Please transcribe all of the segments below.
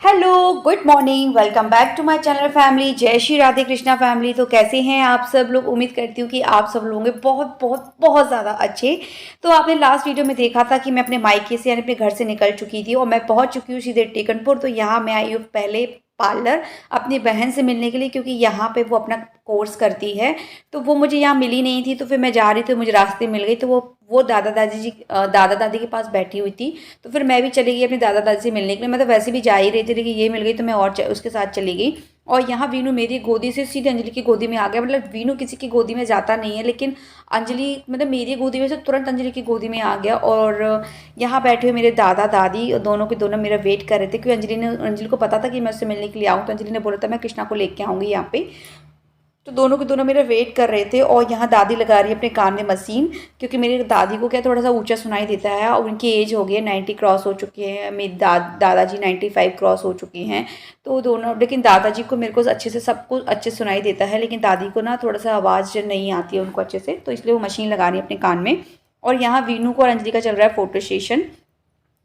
Hello, good morning, welcome back to my channel family. जय Shri Radhe Krishna family. तो कैसे हैं आप सब लोग? उम्मीद करती हूँ कि आप सब लोग होंगे बहुत बहुत बहुत ज़्यादा अच्छे। तो आपने लास्ट वीडियो में देखा था कि मैं अपने मायके से यानी अपने घर से निकल चुकी थी और मैं पहुँच चुकी हूँ सीधे टेकनपुर। तो यहाँ मैं आई हूँ पहले पार्लर अपनी बहन से मिलने के लिए, क्योंकि यहाँ पे वो अपना कोर्स करती है। तो वो मुझे यहाँ मिली नहीं थी, तो फिर मैं जा रही थी, मुझे रास्ते मिल गई। तो वो दादा दादी के पास बैठी हुई थी। तो फिर मैं भी चली गई अपने दादा दादी से मिलने के लिए। मैं तो वैसे भी जा ही रही थी, लेकिन ये मिल गई तो मैं और उसके साथ चली गई। और यहाँ वीनू मेरी गोदी से सीधे अंजलि की गोदी में आ गया। मतलब वीनू किसी की गोदी में जाता नहीं है, लेकिन अंजलि मतलब मेरी गोदी में से तुरंत अंजलि की गोदी में आ गया। और यहाँ बैठे हुए मेरे दादा दादी और दोनों के दोनों मेरा वेट कर रहे थे, क्योंकि अंजलि को पता था कि मैं उससे मिलने के लिए आऊँ। तो अंजलि ने बोला था मैं कृष्णा को लेके आऊँगी यहाँ पे। तो दोनों के दोनों मेरा वेट कर रहे थे। और यहाँ दादी लगा रही है अपने कान में मशीन, क्योंकि मेरी दादी को क्या थोड़ा सा ऊंचा सुनाई देता है और उनकी एज हो गई है, 90 क्रॉस हो चुके हैं। मेरी दादाजी 95 क्रॉस हो चुके हैं। तो दोनों, लेकिन दादाजी को मेरे को अच्छे से सब कुछ अच्छे सुनाई देता है, लेकिन दादी को ना थोड़ा सा आवाज़ नहीं आती है उनको अच्छे से, तो इसलिए वो मशीन लगा रही है अपने कान में। और यहाँ वीनू को और अंजलि का चल रहा है फोटो सेशन।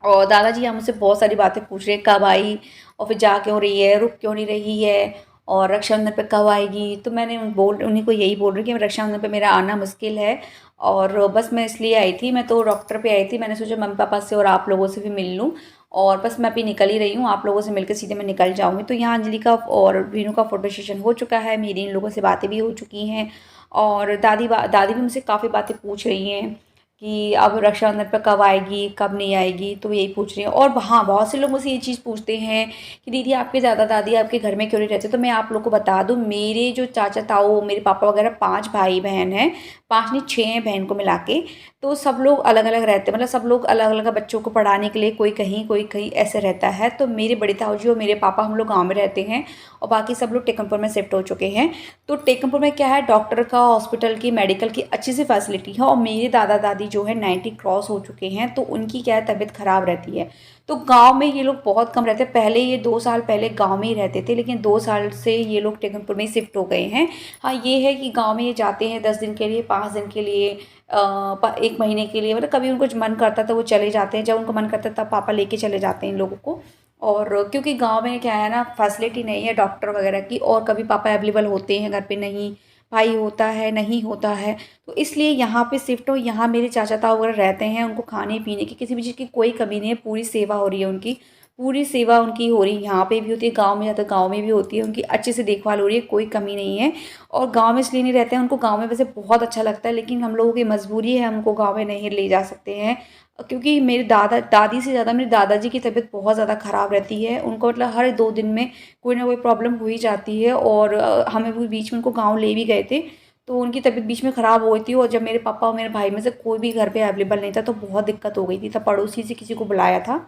और दादाजी यहाँ मुझसे बहुत सारी बातें पूछ रहे हैं, कब आई और फिर जा क्यों रही है, रुक क्यों नहीं रही है, और रक्षाबंधन पे कब आएगी। तो मैंने उन्हीं को यही बोल रही कि रक्षाबंधन पे मेरा आना मुश्किल है, और बस मैं इसलिए आई थी। मैं तो डॉक्टर पे आई थी, मैंने सोचा मम्मी पापा से और आप लोगों से भी मिल लूँ। और बस मैं अभी निकल ही रही हूँ, आप लोगों से मिलकर सीधे मैं निकल जाऊँगी। तो यहाँ अंजलि का और वीनू का फोटो सेशन हो चुका है, मेरी इन लोगों से बातें भी हो चुकी हैं। और दादी भी मुझसे काफ़ी बातें पूछ रही हैं कि अब रक्षाबंधन पर कब आएगी, कब नहीं आएगी, तो यही पूछ रही हैं। और हाँ, बहुत से लोग मुझसे ये चीज़ पूछते हैं कि दीदी आपके दादा दादी आपके घर में क्यों नहीं रहते। तो मैं आप लोग को बता दूं, मेरे जो चाचा ताऊ मेरे पापा वगैरह 5 भाई बहन हैं, 5 नहीं 6 हैं बहन को मिला के। तो सब लोग अलग अलग रहते हैं, मतलब सब लोग अलग अलग बच्चों को पढ़ाने के लिए, कोई कहीं ऐसे रहता है। तो मेरे बड़े ताऊ जी और मेरे पापा हम लोग गाँव में रहते हैं, और बाकी सब लोग टेकनपुर में शिफ्ट हो चुके हैं। तो टेकनपुर में क्या है, डॉक्टर का, हॉस्पिटल की, मेडिकल की अच्छी सी फैसिलिटी है। और मेरे दादा दादी जो है 90 क्रॉस हो चुके हैं, तो उनकी क्या है तबीयत ख़राब रहती है। तो गांव में ये लोग बहुत कम रहते हैं। पहले ये 2 साल पहले गांव में ही रहते थे, लेकिन 2 साल से ये लोग टेकनपुर में शिफ्ट हो गए हैं। हाँ, ये है कि गांव में ये जाते हैं 10 दिन के लिए, 5 दिन के लिए, 1 महीने के लिए। मतलब कभी उनको मन करता था वो चले जाते हैं, जब उनको मन करता तब पापा लेके चले जाते हैं इन लोगों को। और क्योंकि गांव में क्या है ना, फैसिलिटी नहीं है डॉक्टर वगैरह की, और कभी पापा अवेलेबल होते हैं घर पे, नहीं भाई होता है, नहीं होता है। तो इसलिए यहाँ पे शिफ्ट हो। यहाँ मेरे चाचा ताऊ वगैरह रहते हैं, उनको खाने पीने की किसी भी चीज़ की कोई कमी नहीं है, पूरी सेवा हो रही है उनकी, पूरी सेवा उनकी हो रही है। यहाँ पे भी होती है, गांव में जाते गांव में भी होती है, उनकी अच्छे से देखभाल हो रही है, कोई कमी नहीं है। और गांव में इसलिए नहीं रहते हैं, उनको गांव में वैसे बहुत अच्छा लगता है, लेकिन हम लोगों की मजबूरी है, हम उनको गाँव में नहीं ले जा सकते हैं। क्योंकि मेरे दादा दादी से ज़्यादा मेरे दादाजी की तबीयत बहुत ज़्यादा ख़राब रहती है। उनको मतलब हर 2 दिन में कोई ना कोई प्रॉब्लम हो ही जाती है। और हमें भी बीच में उनको गाँव ले भी गए थे, तो उनकी तबीयत बीच में ख़राब हो गई थी। और जब मेरे पापा और मेरे भाई में से कोई भी घर पे अवेलेबल नहीं था, तो बहुत दिक्कत हो गई थी। तब पड़ोसी से किसी को बुलाया था,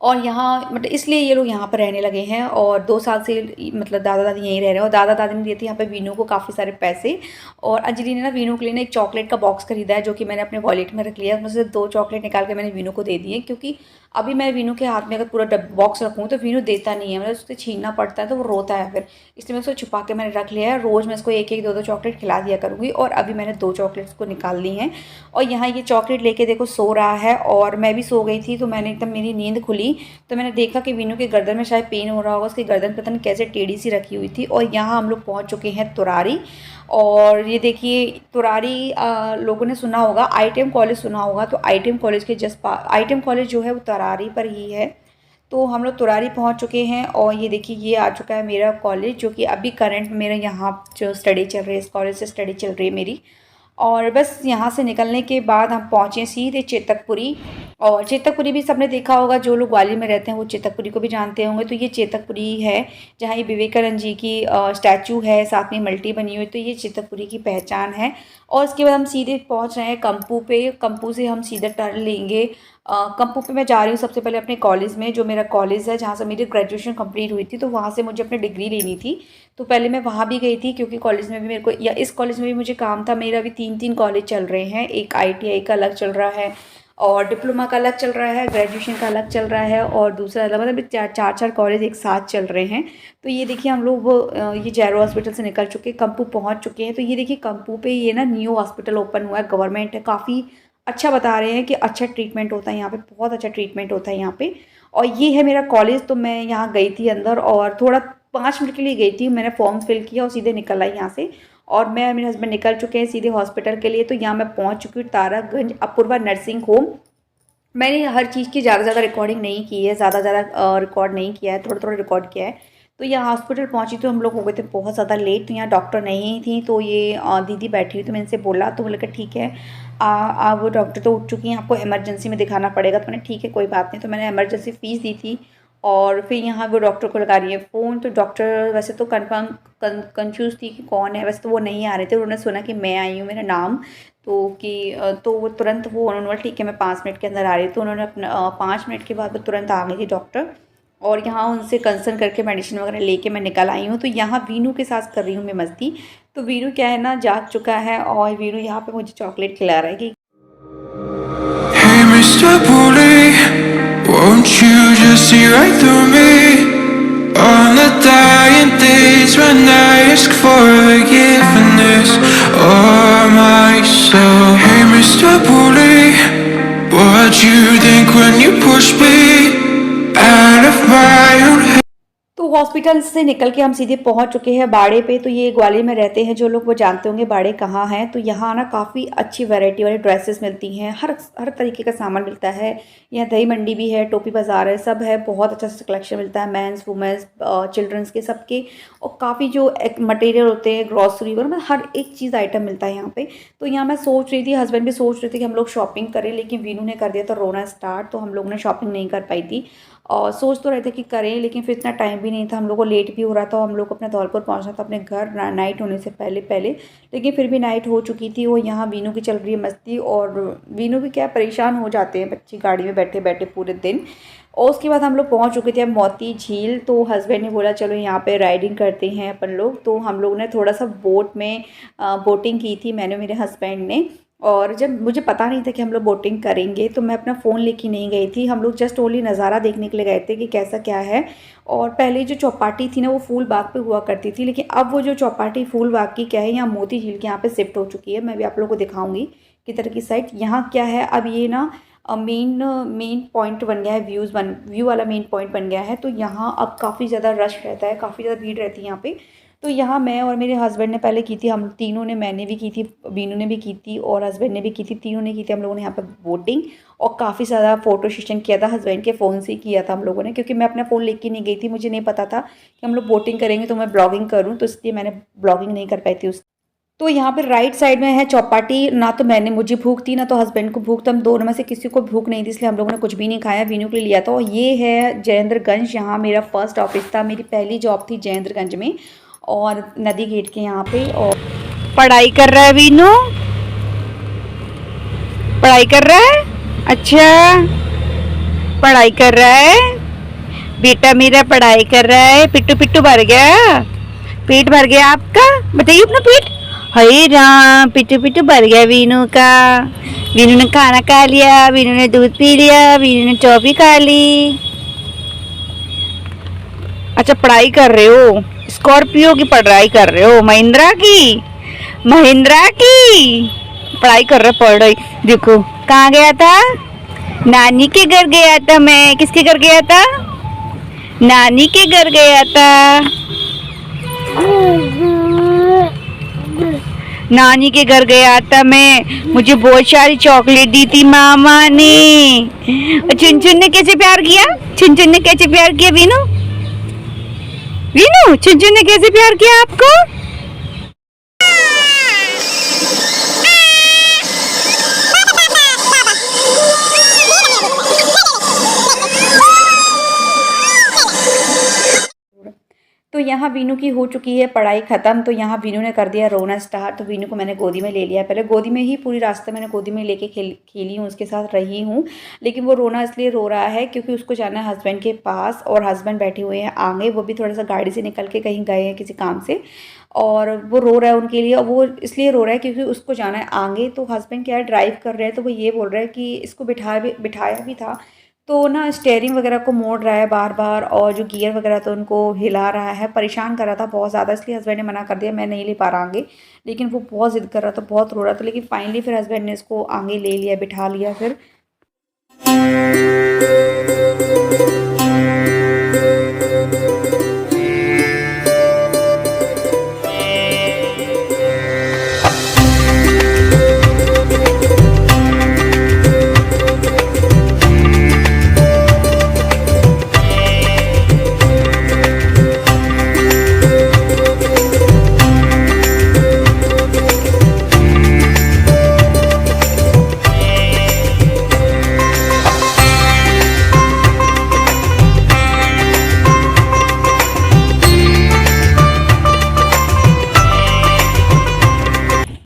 और यहाँ मतलब इसलिए ये लोग यहाँ पर रहने लगे हैं। और 2 साल से मतलब दादा दादी यहीं रह रहे हैं। और दादा दादी ने दिए थे यहाँ पे वीनू को काफ़ी सारे पैसे। और अंजलि ने ना वीनू के लिए ना एक चॉकलेट का बॉक्स खरीदा है, जो कि मैंने अपने वॉलेट में रख लिया है। उसमें से 2 चॉकलेट निकाल के मैंने वीनू को दे दिए, क्योंकि अभी मैं वीनू के हाथ में अगर पूरा बॉक्स रखूँ तो वीनू देता नहीं है, मतलब उससे छीनना पड़ता है, तो वो रोता है फिर। इसलिए मैं उसको छुपा के मैंने रख लिया है। रोज़ मैं उसको 1-1 2-2 चॉकलेट खिला दिया करूँगी। और अभी मैंने 2 चॉकलेट्स को निकाल ली हैं। और यहाँ ये चॉकलेट लेके देखो सो रहा है, और मैं भी सो गई थी। तो मैंने एकदम, मेरी नींद खुली तो मैंने देखा कि वीनू के गर्दन में शायद पेन हो रहा होगा, उसकी गर्दन पता नहीं कैसे टेढ़ी सी रखी हुई थी। और यहाँ हम लोग पहुँच चुके हैं तुरारी। और ये देखिए तुरारी, लोगों ने सुना होगा, ITM कॉलेज सुना होगा, तो ITM कॉलेज के जस्ट ITM कॉलेज जो है वो तुरारी पर ही है। तो हम लोग तुरारी पहुंच चुके हैं। और ये देखिए ये आ चुका है मेरा कॉलेज, जो कि अभी करंट मेरा यहाँ जो स्टडी चल रही है, इस कॉलेज से स्टडी चल रही है मेरी। और बस यहाँ से निकलने के बाद हम पहुँचे सीधे चेतकपुरी। और चेतकपुरी भी सबने देखा होगा, जो लोग ग्वालियर में रहते हैं वो चेतकपुरी को भी जानते होंगे। तो ये चेतकपुरी है, जहाँ ये विवेकानंद जी की स्टैचू है, साथ में मल्टी बनी हुई, तो ये चेतकपुरी की पहचान है। और इसके बाद हम सीधे पहुँच रहे हैं कंपू पे। कंपू से हम सीधे टर्न लेंगे। कंपू पे मैं जा रही हूँ सबसे पहले अपने कॉलेज में, जो मेरा कॉलेज है जहाँ से मेरी ग्रेजुएशन कंप्लीट हुई थी। तो वहाँ से मुझे अपनी डिग्री लेनी थी, तो पहले मैं वहाँ भी गई थी, क्योंकि कॉलेज में भी मेरे को, या इस कॉलेज में भी मुझे काम था। मेरा अभी 3 कॉलेज चल रहे हैं, एक ITI का अलग चल रहा है, और डिप्लोमा का अलग चल रहा है, ग्रेजुएशन का अलग चल रहा है, और दूसरा अलग, मतलब 4 कॉलेज एक साथ चल रहे हैं। तो ये देखिए हम लोग ये जैरो हॉस्पिटल से निकल चुके, कंपू पहुंच चुके हैं। तो ये देखिए कंपू पे ये ना न्यू हॉस्पिटल ओपन हुआ है, गवर्नमेंट है, काफ़ी अच्छा बता रहे हैं कि अच्छा ट्रीटमेंट होता है यहाँ पे, बहुत अच्छा ट्रीटमेंट होता है यहाँ पे। और ये है मेरा कॉलेज। तो मैं यहाँ गई थी अंदर और थोड़ा 5 मिनट के लिए गई थी, मैंने फॉर्म फिल किया और सीधे निकल आई यहाँ से। और मैं और मेरे हस्बैंड निकल चुके हैं सीधे हॉस्पिटल के लिए। तो यहाँ मैं पहुँच चुकी हूँ तारागंज अपूर्वा नर्सिंग होम। मैंने हर चीज़ की ज़्यादा रिकॉर्डिंग नहीं की है, ज़्यादा रिकॉर्ड नहीं किया है, थोड़ा रिकॉर्ड किया है। तो यहाँ हॉस्पिटल पहुँची तो हम लोग हो गए थे बहुत ज़्यादा लेट। तो यहाँ डॉक्टर नहीं थी, तो ये दीदी बैठी हुई, तो मैंने इनसे बोला, तो बोले कि ठीक है वो डॉक्टर तो उठ चुकी हैं, आपको इमरजेंसी में दिखाना पड़ेगा। तो मैंने ठीक है कोई बात नहीं, तो मैंने इमरजेंसी फ़ीस दी थी। और फिर यहाँ वो डॉक्टर को लगा रही है फ़ोन। तो डॉक्टर वैसे तो कन्फर्म कंफ्यूज थी कि कौन है, वैसे तो वो नहीं आ रहे थे। उन्होंने सुना कि मैं आई हूँ, मेरा नाम, तो वो तुरंत वो उन्होंने बोला ठीक है मैं 5 मिनट के अंदर आ रही हूँ। तो उन्होंने अपना 5 मिनट के बाद वो तुरंत आ गई थी डॉक्टर। और यहाँ उनसे कंसल्ट करके मेडिसिन वगैरह लेके मैं निकल आई हूँ। तो यहाँ वीनू के साथ कर रही हूँ मैं मस्ती। तो वीनू क्या है ना, जाग चुका है और वीनू यहाँ पे मुझे चॉकलेट खिला रहा है कि Hey Mr. Bully, won't you just see right through me? On the dying days when I ask for forgiveness or myself. Hey Mr. Bully, what you think when you push me out of my own head? तो hospital से निकल के हम सीधे पहुंच चुके हैं बाड़े पे। तो ये ग्वालियर में रहते हैं जो लोग, वो जानते होंगे बाड़े कहाँ हैं। तो यहाँ ना काफ़ी अच्छी वैरायटी वाली ड्रेसेस मिलती हैं, हर तरीके का सामान मिलता है। यहाँ दही मंडी भी है, टोपी बाज़ार है, सब है, बहुत अच्छा सा कलेक्शन मिलता है, मेंस वुमेंस चिल्ड्रंस के सबके। और काफ़ी जो मटेरियल होते हैं ग्रॉसरी वगैरह, मतलब हर एक चीज़ आइटम मिलता है यहाँ पे। तो यहाँ मैं सोच रही थी, हस्बैंड भी सोच रहे थे कि हम लोग शॉपिंग करें, लेकिन वीनू ने कर दिया था रोना स्टार्ट, तो हम लोग ने शॉपिंग नहीं कर पाई थी। और सोच तो रहे थे कि करें, लेकिन फिर इतना टाइम भी नहीं था, हम लोग को लेट भी हो रहा था, हम लोग को अपने धौलपुर पहुंचना था अपने घर नाइट होने से पहले पहले। लेकिन फिर भी नाइट हो चुकी थी। और यहाँ वीनू की चल रही है मस्ती, और वीनू भी क्या परेशान हो जाते हैं बच्चे गाड़ी में बैठे बैठे पूरे दिन। और उसके बाद हम लोग पहुँच चुके थे मोती झील। तो हस्बैंड ने बोला चलो यहाँ पे राइडिंग करते हैं अपन लोग। तो हम लोग ने थोड़ा सा बोट में बोटिंग की थी, मैंने मेरे हस्बैंड ने। और जब मुझे पता नहीं था कि हम लोग बोटिंग करेंगे, तो मैं अपना फ़ोन लेके नहीं गई थी, हम लोग जस्ट ओनली नज़ारा देखने के लिए गए थे कि कैसा क्या है। और पहले जो चौपाटी थी ना वो फूल बाग पे हुआ करती थी, लेकिन अब वो जो चौपाटी फूल बाग की क्या है, यहाँ मोती झील के यहाँ पे शिफ्ट हो चुकी है। मैं भी आप लोगों को दिखाऊंगी किधर की साइड। यहाँ क्या है, अब ये ना मेन पॉइंट बन गया है, व्यू वाला मेन पॉइंट बन गया है। तो यहाँ अब काफ़ी ज़्यादा रश रहता है, काफ़ी ज़्यादा भीड़ रहती है यहाँ पे। तो यहाँ मैं और मेरे हस्बैंड ने पहले की थी, हम तीनों ने, मैंने भी की थी, बीनू ने भी की थी और हस्बैंड ने भी की थी, तीनों ने की थी हम लोगों ने यहाँ पे बोटिंग। और काफ़ी ज़्यादा फ़ोटो सेशन किया था, हस्बैंड के फ़ोन से ही किया था हम लोगों ने, क्योंकि मैं अपना फ़ोन लेके नहीं गई थी, मुझे नहीं पता था कि हम लोग बोटिंग करेंगे तो मैं ब्लॉगिंग करूँ, तो इसलिए मैंने ब्लॉगिंग नहीं कर पाई थी उस। तो यहाँ पे राइट साइड में है चौपाटी। ना तो मुझे भूख थी, ना तो हस्बैंड को भूख, तो हम दोनों में से किसी को भूख नहीं थी, इसलिए हम लोगों ने कुछ भी नहीं खाया, वीनू के लिए लिया था। और ये है जयेंद्रगंज, यहाँ मेरा फर्स्ट ऑफिस था, मेरी पहली जॉब थी जयेंद्रगंज में, और नदी गेट के यहाँ पे। और पढ़ाई कर रहा है वीनू, पढ़ाई कर रहा है। अच्छा, पढ़ाई कर रहा है बेटा मेरा, पढ़ाई कर रहा है। पिट्टू पिट्टू भर गया, पेट भर गया आपका, बताइए अपना पेट। हरे राम, पिट्टू पिट्टू भर गया वीनू का। वीनू ने खाना खा लिया, वीनू ने दूध पी लिया, वीनू ने टॉफी खा ली। अच्छा, पढ़ाई कर रहे हो, स्कॉर्पियो की पढ़ाई कर रहे हो, महिंद्रा की, महिंद्रा की पढ़ाई कर रहे, पढ़ रही। देखो कहाँ गया था, नानी के घर गया था मैं। किसके घर गया था, नानी के घर गया था, नानी के घर गया था मैं। मुझे बहुत सारी चॉकलेट दी थी मामा ने। चुनचुन ने कैसे प्यार किया, चुनचुन ने कैसे प्यार किया वीनू, वीनू चुनचुन ने कैसे प्यार किया आपको। तो यहाँ वीनू की हो चुकी है पढ़ाई ख़त्म। तो यहाँ वीनू ने कर दिया रोना स्टार्ट। तो वीनू को मैंने गोदी में ले लिया, पहले गोदी में ही पूरी रास्ते मैंने गोदी में लेके खेली हूँ, उसके साथ रही हूँ। लेकिन वो रोना इसलिए रो रहा है क्योंकि उसको जाना है हस्बैंड के पास, और हस्बैंड बैठे हुए हैं आगे, वो भी थोड़ा सा गाड़ी से निकल के कहीं गए हैं किसी काम से, और वो रो रहा है उनके लिए। वो इसलिए रो रहा है क्योंकि उसको जाना है आगे। तो हस्बैंड क्या है ड्राइव कर रहे हैं, तो वो ये बोल रहा है कि इसको बिठाया भी था, तो ना स्टेयरिंग वगैरह को मोड़ रहा है बार बार, और जो गियर वगैरह तो उनको हिला रहा है, परेशान कर रहा था बहुत ज़्यादा। इसलिए हस्बैंड ने मना कर दिया, मैं नहीं ले पा रहा आगे। लेकिन वो बहुत ज़िद कर रहा था, बहुत रो रहा था, लेकिन फाइनली फिर हस्बैंड ने इसको आगे ले लिया, बिठा लिया फिर।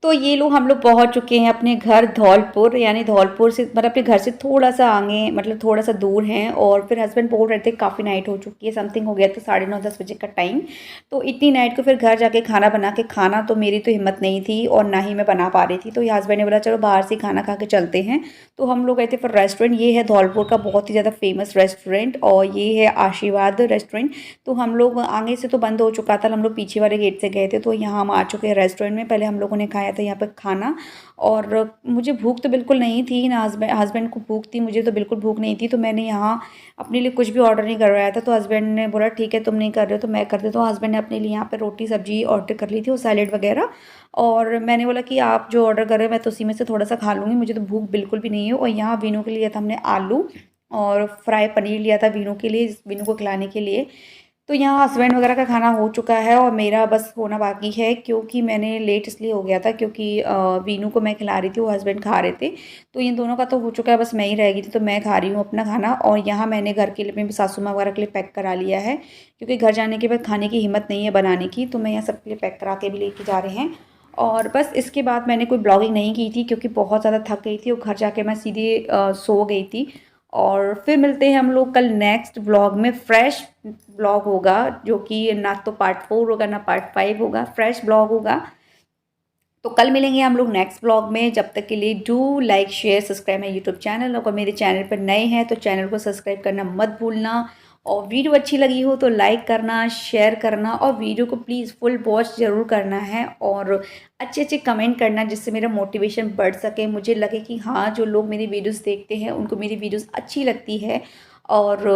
तो ये लोग हम लोग पहुंच चुके हैं अपने घर धौलपुर, यानी धौलपुर से मतलब अपने घर से थोड़ा सा आगे, मतलब थोड़ा सा दूर हैं। और फिर हस्बैंड बोल रहे थे काफ़ी नाइट हो चुकी है, समथिंग हो गया था 9:30-10 बजे का टाइम। तो इतनी नाइट को फिर घर जाके खाना बना के खाना, तो मेरी तो हिम्मत नहीं थी और ना ही मैं बना पा रही थी। तो ये हस्बैंड ने बोला चलो बाहर से खाना खा के चलते हैं। तो हम लोग गए थे फिर रेस्टोरेंट। ये है धौलपुर का बहुत ही ज़्यादा फेमस रेस्टोरेंट और ये है आशीर्वाद रेस्टोरेंट। तो हम लोग आगे से तो बंद हो चुका था, हम लोग पीछे वाले गेट से गए थे। तो यहाँ हम आ चुके हैं रेस्टोरेंट में। पहले हम लोगों ने खाया था यहाँ पर खाना और मुझे भूख तो बिल्कुल नहीं थी, ना हस्बैंड को भूख थी, मुझे तो बिल्कुल भूख नहीं थी। तो मैंने यहाँ अपने लिए कुछ भी ऑर्डर नहीं करवाया था। तो हस्बैंड ने बोला ठीक है तुम नहीं कर रहे हो तो मैं कर देता हूँ। हस्बैंड ने अपने लिए यहाँ पे रोटी सब्जी ऑर्डर कर ली थी और सैलेड वगैरह। और मैंने बोला कि आप जो ऑर्डर कर रहे हो मैं तो उसी में से थोड़ा सा खा लूँगी, मुझे तो भूख बिल्कुल भी नहीं है। और यहाँ वीनू के लिए था हमने आलू और फ्राई पनीर लिया था वीनू के लिए, वीनू को खिलाने के लिए। तो यहाँ हस्बैंड वगैरह का खाना हो चुका है और मेरा बस होना बाकी है, क्योंकि मैंने लेट इसलिए हो गया था क्योंकि वीनू को मैं खिला रही थी, वो हस्बैंड खा रहे थे। तो इन दोनों का तो हो चुका है, बस मैं ही रह गई थी। तो मैं खा रही हूँ अपना खाना। और यहाँ मैंने घर के लिए अपनी सासू माँ वगैरह के लिए पैक करा लिया है, क्योंकि घर जाने के बाद खाने की हिम्मत नहीं है बनाने की। तो मैं यहाँ सबके लिए पैक करा के भी लेके जा रहे हैं। और बस इसके बाद मैंने कोई ब्लॉगिंग नहीं की थी, क्योंकि बहुत ज़्यादा थक गई थी और घर जाके मैं सीधे सो गई थी। और फिर मिलते हैं हम लोग कल नेक्स्ट ब्लॉग में। फ्रेश ब्लॉग होगा, जो कि ना तो पार्ट 4 होगा ना पार्ट 5 होगा, फ्रेश ब्लॉग होगा। तो कल मिलेंगे हम लोग नेक्स्ट ब्लॉग में। जब तक के लिए do like share subscribe my YouTube channel. और मेरे चैनल पर नए हैं तो चैनल को सब्सक्राइब करना मत भूलना। और वीडियो अच्छी लगी हो तो लाइक करना, शेयर करना और वीडियो को प्लीज़ फुल वॉच ज़रूर करना है। और अच्छे अच्छे कमेंट करना, जिससे मेरा मोटिवेशन बढ़ सके, मुझे लगे कि हाँ जो लोग मेरी वीडियोस देखते हैं उनको मेरी वीडियोस अच्छी लगती है। और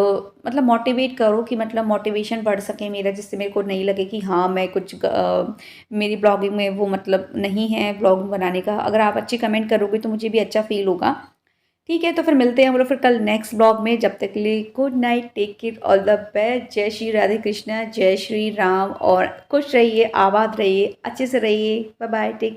मतलब मोटिवेट करो कि मतलब मोटिवेशन बढ़ सके मेरा, जिससे मेरे को नहीं लगे कि हाँ मैं कुछ मेरी ब्लॉगिंग में वो मतलब नहीं है ब्लॉगिंग बनाने का। अगर आप अच्छी कमेंट करोगे तो मुझे भी अच्छा फील होगा। ठीक है, तो फिर मिलते हैं हम लोग फिर कल नेक्स्ट ब्लॉग में। जब तक के लिए good night, take care, all the best. जय श्री राधे कृष्णा, जय श्री राम। और खुश रहिए, आबाद रहिए, अच्छे से रहिए। Bye bye, take